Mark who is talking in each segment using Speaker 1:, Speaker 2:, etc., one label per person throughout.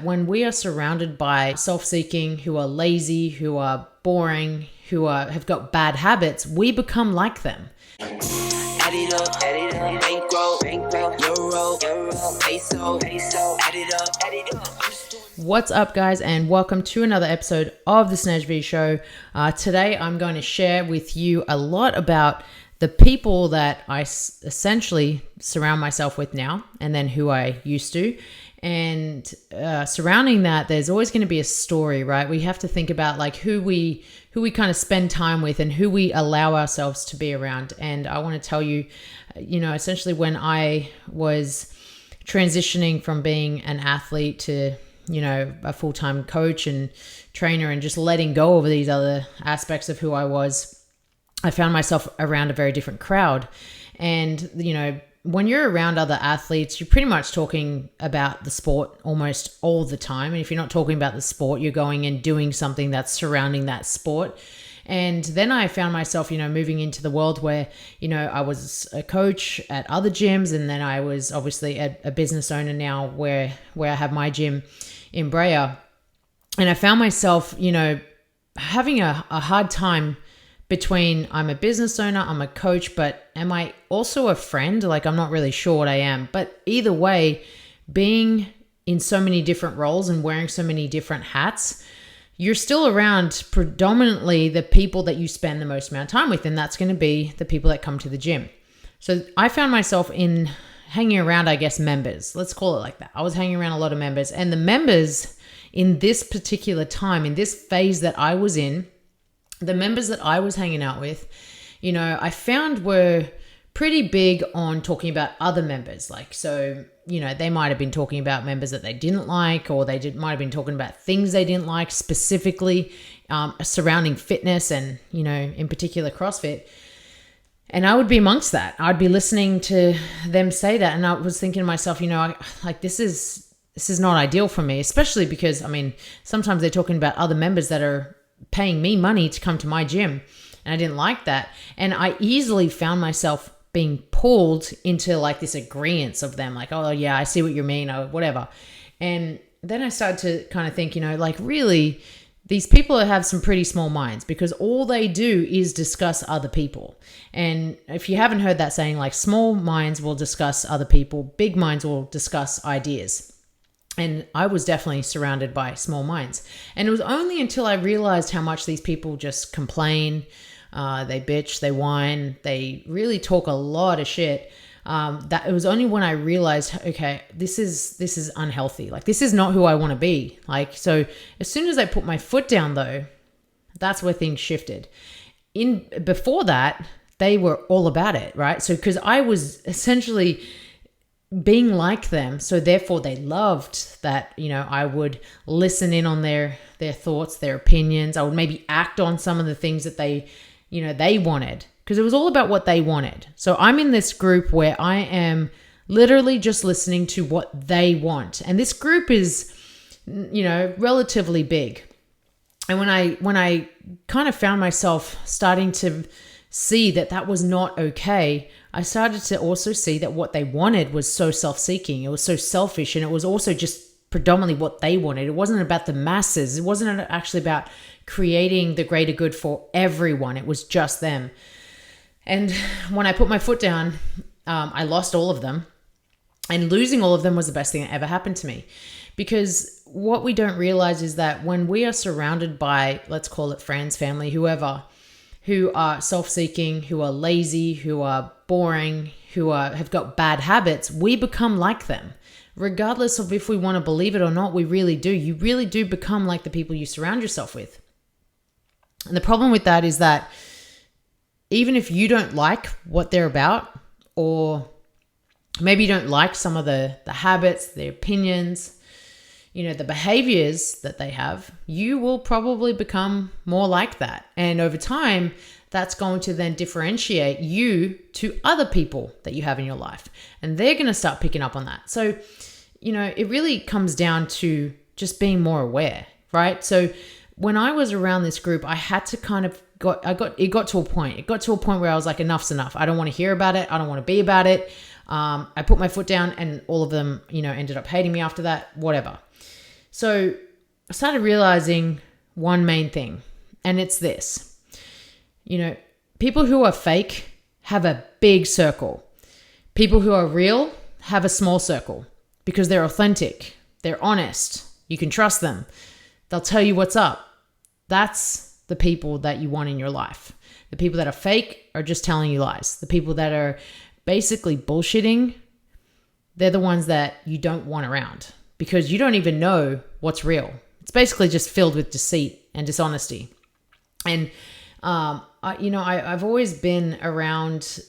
Speaker 1: when we are surrounded by self-seeking, who are lazy, who are boring, who have got bad habits, we become like them.
Speaker 2: Add it up, bankroll, euro, peso, add it up.
Speaker 1: What's up, guys, and welcome to another episode of the Snaj V Show. Today, I'm going to share with you a lot about the people that I essentially surround myself with now, and then who I used to. And surrounding that, there's always going to be a story, right? We have to think about like who we kind of spend time with and who we allow ourselves to be around. And I want to tell you, essentially when I was transitioning from being an athlete to, a full-time coach and trainer and just letting go of these other aspects of who I was, I found myself around a very different crowd. And, when you're around other athletes, you're pretty much talking about the sport almost all the time. And if you're not talking about the sport, you're going and doing something that's surrounding that sport. And then I found myself, moving into the world where, I was a coach at other gyms. And then I was obviously a business owner now where I have my gym in Brea. And I found myself, having a hard time between I'm a business owner, I'm a coach, but am I also a friend? Like, I'm not really sure what I am. But either way, being in so many different roles and wearing so many different hats, you're still around predominantly the people that you spend the most amount of time with, and that's going to be the people that come to the gym. So I found myself in hanging around, I guess, members. Let's call it like that. I was hanging around a lot of members, and the members in this particular time, in this phase that I was in, the members that I was hanging out with, I found were pretty big on talking about other members. Like, so, they might have been talking about members that they didn't like, or might have been talking about things they didn't like specifically surrounding fitness and, in particular CrossFit. And I would be amongst that. I'd be listening to them say that. And I was thinking to myself, this is not ideal for me, especially because, sometimes they're talking about other members that are paying me money to come to my gym. And I didn't like that. And I easily found myself being pulled into like this agreeance of them. Like, oh yeah, I see what you mean, or whatever. And then I started to kind of think, really, these people have some pretty small minds, because all they do is discuss other people. And if you haven't heard that saying, like, small minds will discuss other people, big minds will discuss ideas. And I was definitely surrounded by small minds. And it was only until I realized how much these people just complain, they bitch, they whine, they really talk a lot of shit. That it was only when I realized, okay, this is unhealthy. Like, this is not who I want to be. Like, so as soon as I put my foot down, though, that's where things shifted. Before that, they were all about it, right? So because I was essentially being like them, so therefore they loved that, I would listen in on their thoughts, their opinions. I would maybe act on some of the things that they wanted, because it was all about what they wanted. So I'm in this group where I am literally just listening to what they want. And this group is, relatively big. And when I kind of found myself starting to see that was not okay, I started to also see that what they wanted was so self-seeking. It was so selfish, and it was also just predominantly what they wanted. It wasn't about the masses. It wasn't actually about creating the greater good for everyone. It was just them. And when I put my foot down, I lost all of them. And losing all of them was the best thing that ever happened to me. Because what we don't realize is that when we are surrounded by, let's call it friends, family, whoever, who are self-seeking, who are lazy, who are boring, who have got bad habits, we become like them. Regardless of if we want to believe it or not, we really do. You really do become like the people you surround yourself with. And the problem with that is that even if you don't like what they're about, or maybe you don't like some of the habits, their opinions, the behaviors that they have, you will probably become more like that. And over time, that's going to then differentiate you to other people that you have in your life. And they're going to start picking up on that. So, it really comes down to just being more aware, right? So when I was around this group, I had to kind of it got to a point. It got to a point where I was like, enough's enough. I don't want to hear about it. I don't want to be about it. I put my foot down, and all of them, ended up hating me after that, whatever. So I started realizing one main thing, and it's this. People who are fake have a big circle. People who are real have a small circle because they're authentic, they're honest, you can trust them, they'll tell you what's up. That's the people that you want in your life. The people that are fake are just telling you lies. The people that are basically bullshitting, they're the ones that you don't want around because you don't even know what's real. It's basically just filled with deceit and dishonesty. And, I've always been around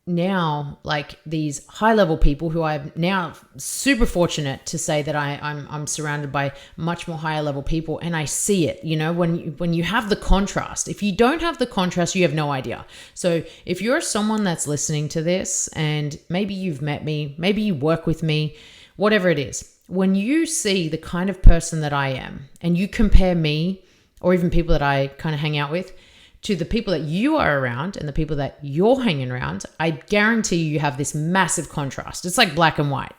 Speaker 1: now like these high level people who I'm now super fortunate to say that I'm surrounded by much more higher level people, and I see it. When you have the contrast. If you don't have the contrast, you have no idea. So if you're someone that's listening to this and maybe you've met me, maybe you work with me, whatever it is, when you see the kind of person that I am and you compare me or even people that I kind of hang out with to the people that you are around and the people that you're hanging around, I guarantee you have this massive contrast. It's like black and white,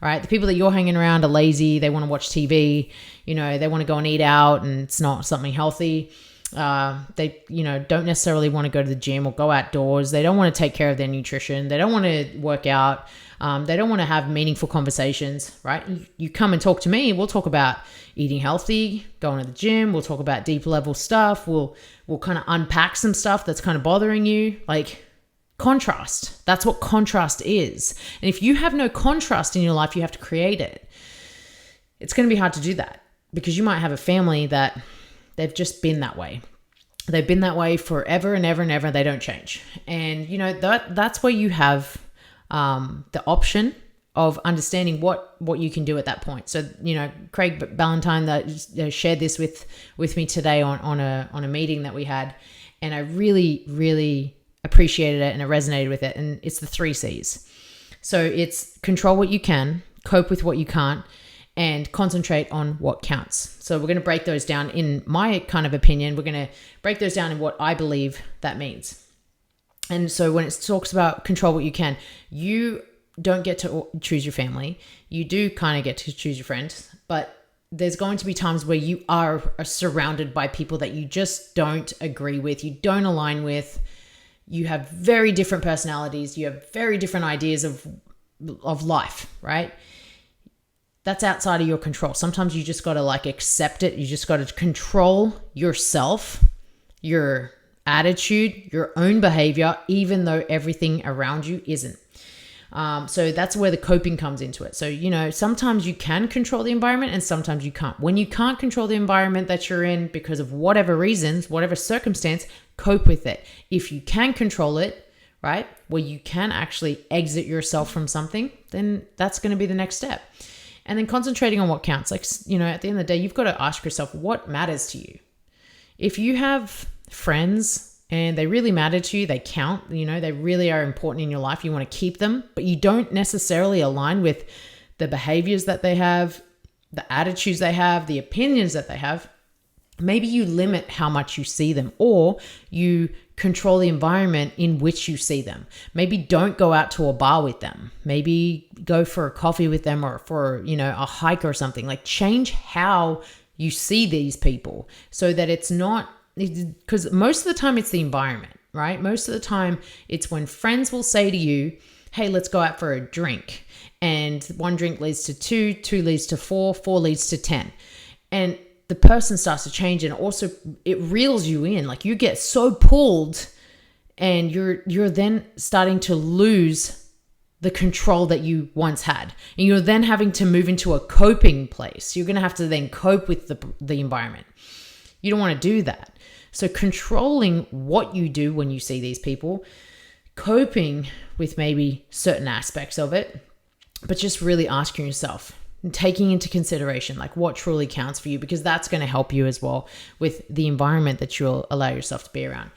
Speaker 1: right? The people that you're hanging around are lazy. They want to watch TV. They want to go and eat out and it's not something healthy. They, don't necessarily want to go to the gym or go outdoors. They don't want to take care of their nutrition. They don't want to work out. They don't want to have meaningful conversations, right? You come and talk to me. We'll talk about eating healthy, going to the gym. We'll talk about deep level stuff. We'll kind of unpack some stuff that's kind of bothering you. Like contrast. That's what contrast is. And if you have no contrast in your life, you have to create it. It's going to be hard to do that because you might have a family that they've just been that way. They've been that way forever and ever and ever. They don't change. And, that's where you have the option of understanding what you can do at that point. So, Craig Ballantyne that shared this with me today on a meeting that we had, and I really, really appreciated it and it resonated with it. And it's the 3 C's. So it's control what you can, cope with what you can't, and concentrate on what counts. So we're going to break those down in my kind of opinion. We're going to break those down in what I believe that means. And so when it talks about control what you can, you don't get to choose your family. You do kind of get to choose your friends, but there's going to be times where you are surrounded by people that you just don't agree with, you don't align with. You have very different personalities. You have very different ideas of life, right? That's outside of your control. Sometimes you just got to accept it. You just got to control yourself, your attitude, your own behavior, even though everything around you isn't. So that's where the coping comes into it. So, sometimes you can control the environment and sometimes you can't. When you can't control the environment that you're in because of whatever reasons, whatever circumstance, cope with it. If you can control it, right, where you can actually exit yourself from something, then that's going to be the next step. And then concentrating on what counts. At the end of the day, you've got to ask yourself what matters to you. If you have friends and they really matter to you, they count, they really are important in your life, you want to keep them, but you don't necessarily align with the behaviors that they have, the attitudes they have, the opinions that they have, maybe you limit how much you see them, or you control the environment in which you see them. Maybe don't go out to a bar with them. Maybe go for a coffee with them or for, a hike or something. Change how you see these people so that it's not, because most of the time it's the environment, right? Most of the time it's when friends will say to you, hey, let's go out for a drink. And 1 drink leads to 2, 2 leads to 4, 4 leads to 10. And the person starts to change, and also it reels you in. You get so pulled and you're then starting to lose the control that you once had. And you're then having to move into a coping place. You're going to have to then cope with the environment. You don't want to do that. So controlling what you do when you see these people, coping with maybe certain aspects of it, but just really asking yourself and taking into consideration what truly counts for you, because that's going to help you as well with the environment that you'll allow yourself to be around.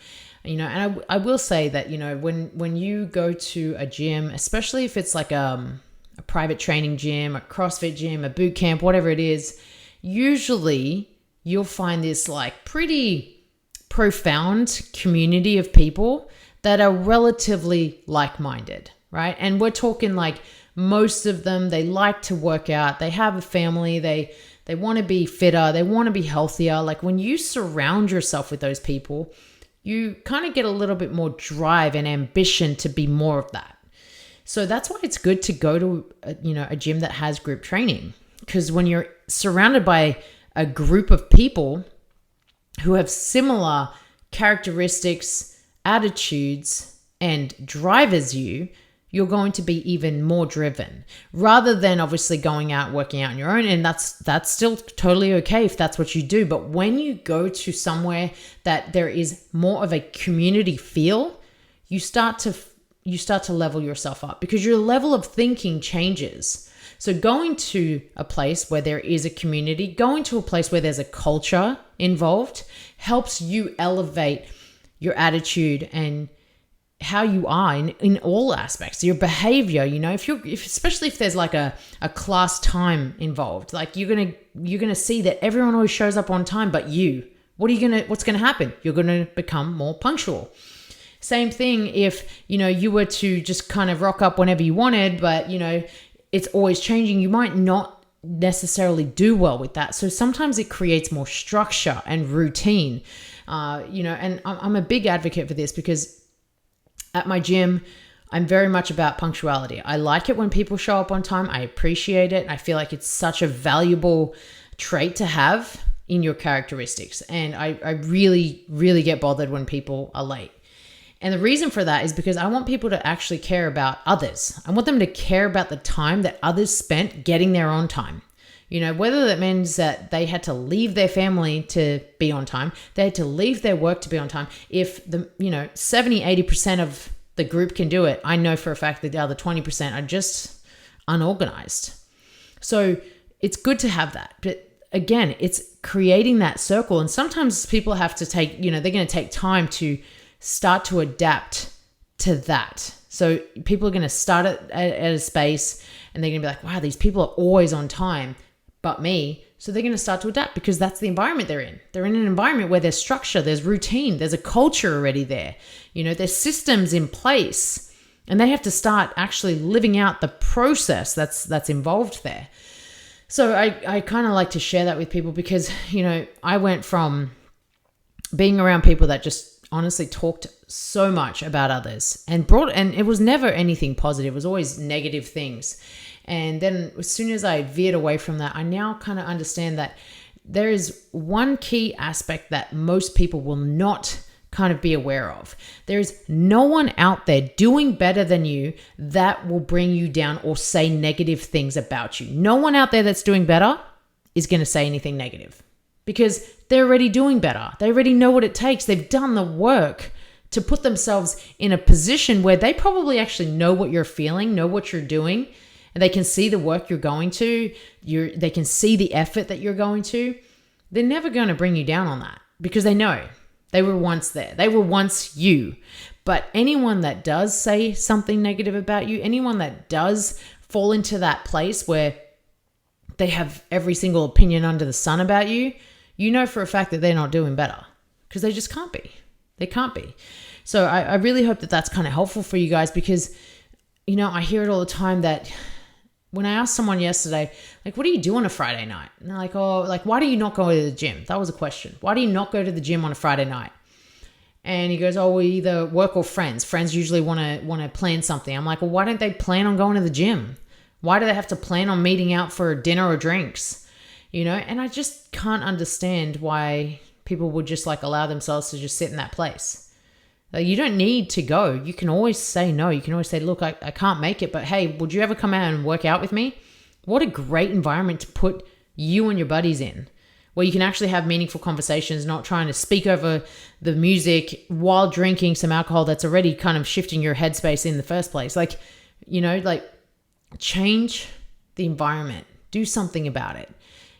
Speaker 1: And I will say that, when you go to a gym, especially if it's a private training gym, a CrossFit gym, a boot camp, whatever it is, usually you'll find this pretty profound community of people that are relatively like-minded, right? And we're talking most of them, they like to work out, they have a family, they They want to be fitter. They want to be healthier. Like when you surround yourself with those people, you kind of get a little bit more drive and ambition to be more of that. So that's why it's good to go to a gym that has group training, because when you're surrounded by a group of people who have similar characteristics, attitudes, and drive as you, you're going to be even more driven rather than obviously going out, working out on your own. And that's still totally okay if that's what you do. But when you go to somewhere that there is more of a community feel, you start to level yourself up because your level of thinking changes. So going to a place where there is a community, going to a place where there's a culture involved helps you elevate your attitude and how you are in all aspects, your behavior. Especially if there's like a class time involved, like you're gonna see that everyone always shows up on time, but what's gonna happen? You're gonna become more punctual. Same thing if you were to just kind of rock up whenever you wanted, but it's always changing. You might not necessarily do well with that. So sometimes it creates more structure and routine. And I'm a big advocate for this because at my gym, I'm very much about punctuality. I like it when people show up on time. I appreciate it. I feel like it's such a valuable trait to have in your characteristics. And I really, really get bothered when people are late. And the reason for that is because I want people to actually care about others. I want them to care about the time that others spent getting there on time. Whether that means that they had to leave their family to be on time, they had to leave their work to be on time. If 70-80% of the group can do it, I know for a fact that the other 20% are just unorganized. So it's good to have that. But again, it's creating that circle. And sometimes people have to take, they're going to take time to start to adapt to that. So people are going to start at a space and they're going to be like, wow, these people are always on time but me. So they're going to start to adapt because that's the environment they're in. They're in an environment where there's structure, there's routine, there's a culture already there. There's systems in place and they have to start actually living out the process that's involved there. So I kind of like to share that with people because, I went from being around people that just honestly talked so much about others and it was never anything positive. It was always negative things. And then as soon as I veered away from that, I now kind of understand that there is one key aspect that most people will not kind of be aware of. There's no one out there doing better than you that will bring you down or say negative things about you. No one out there that's doing better is going to say anything negative because they're already doing better. They already know what it takes. They've done the work to put themselves in a position where they probably actually know what you're feeling, know what you're doing, and they can see the work you're going to, they can see the effort that you're going to. They're never going to bring you down on that because they know they were once there. They were once you. But anyone that does say something negative about you, anyone that does fall into that place where they have every single opinion under the sun about you, you know for a fact that they're not doing better because they just can't be. They can't be. So I really hope that that's kind of helpful for you guys because, I hear it all the time that when I asked someone yesterday, like, what do you do on a Friday night? And they're like, why do you not go to the gym? That was a question. Why do you not go to the gym on a Friday night? And he goes, we either work or friends. Friends usually want to plan something. I'm like, well, why don't they plan on going to the gym? Why do they have to plan on meeting out for dinner or drinks? And I just can't understand why people would just allow themselves to just sit in that place. You don't need to go. You can always say no. You can always say, look, I can't make it, but hey, would you ever come out and work out with me? What a great environment to put you and your buddies in, where you can actually have meaningful conversations, not trying to speak over the music while drinking some alcohol that's already kind of shifting your headspace in the first place. Change the environment. Do something about it.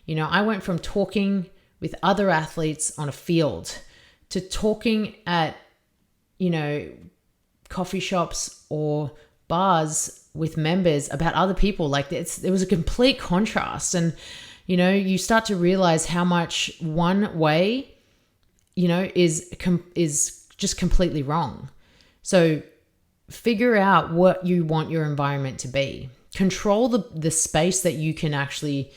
Speaker 1: I went from talking with other athletes on a field to talking at coffee shops or bars with members about other people. There was a complete contrast. And, you start to realize how much one way, is just completely wrong. So figure out what you want your environment to be. Control the space that you can actually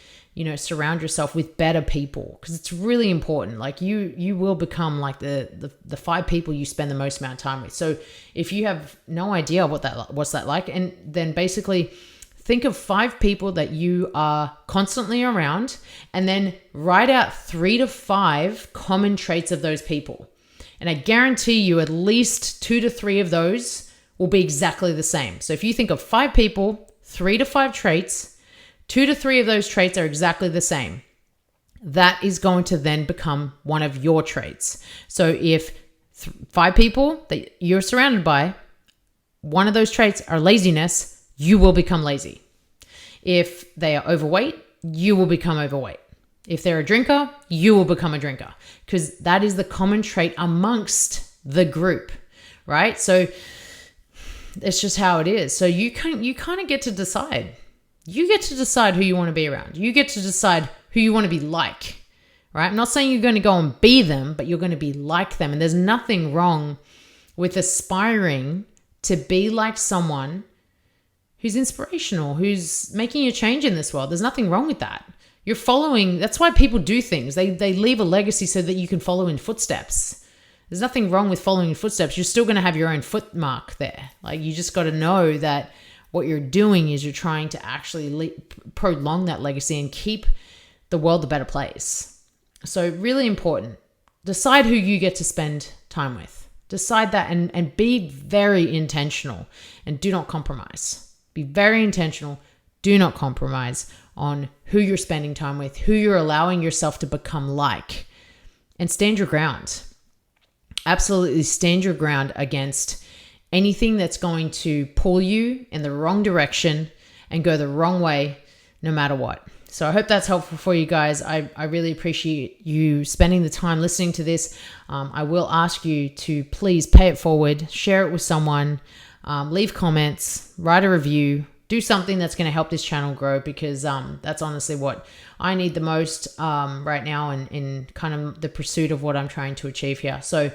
Speaker 1: surround yourself with better people, because it's really important. Like you will become like the 5 people you spend the most amount of time with. So if you have no idea what's that like, and then basically think of 5 people that you are constantly around, and then write out 3 to 5 common traits of those people. And I guarantee you at least 2 to 3 of those will be exactly the same. So if you think of 5 people, 3 to 5 traits, 2 to 3 of those traits are exactly the same. That is going to then become one of your traits. So if 5 people that you're surrounded by, one of those traits are laziness, you will become lazy. If they are overweight, you will become overweight. If they're a drinker, you will become a drinker, because that is the common trait amongst the group, right? So it's just how it is. So you kind of get to decide. You get to decide who you want to be around. You get to decide who you want to be like, right? I'm not saying you're going to go and be them, but you're going to be like them. And there's nothing wrong with aspiring to be like someone who's inspirational, who's making a change in this world. There's nothing wrong with that. You're following, that's why people do things. They leave a legacy so that you can follow in footsteps. There's nothing wrong with following in footsteps. You're still going to have your own footmark there. Like, you just got to know that what you're doing is you're trying to actually prolong that legacy and keep the world a better place. So really important. Decide who you get to spend time with. Decide that and be very intentional, and do not compromise. Be very intentional. Do not compromise on who you're spending time with, who you're allowing yourself to become like, and stand your ground. Absolutely stand your ground against anything that's going to pull you in the wrong direction and go the wrong way, no matter what. So I hope that's helpful for you guys. I really appreciate you spending the time listening to this. I will ask you to please pay it forward, share it with someone, leave comments, write a review, do something that's going to help this channel grow, because that's honestly what I need the most right now in kind of the pursuit of what I'm trying to achieve here. So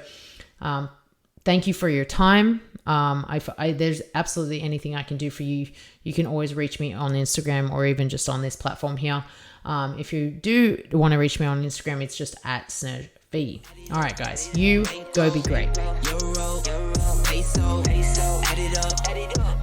Speaker 1: thank you for your time. If there's absolutely anything I can do for you, you can always reach me on Instagram, or even just on this platform here. If you do want to reach me on Instagram, it's just @SnerV. All right, guys, you go be great.
Speaker 2: Euro, peso, add it up.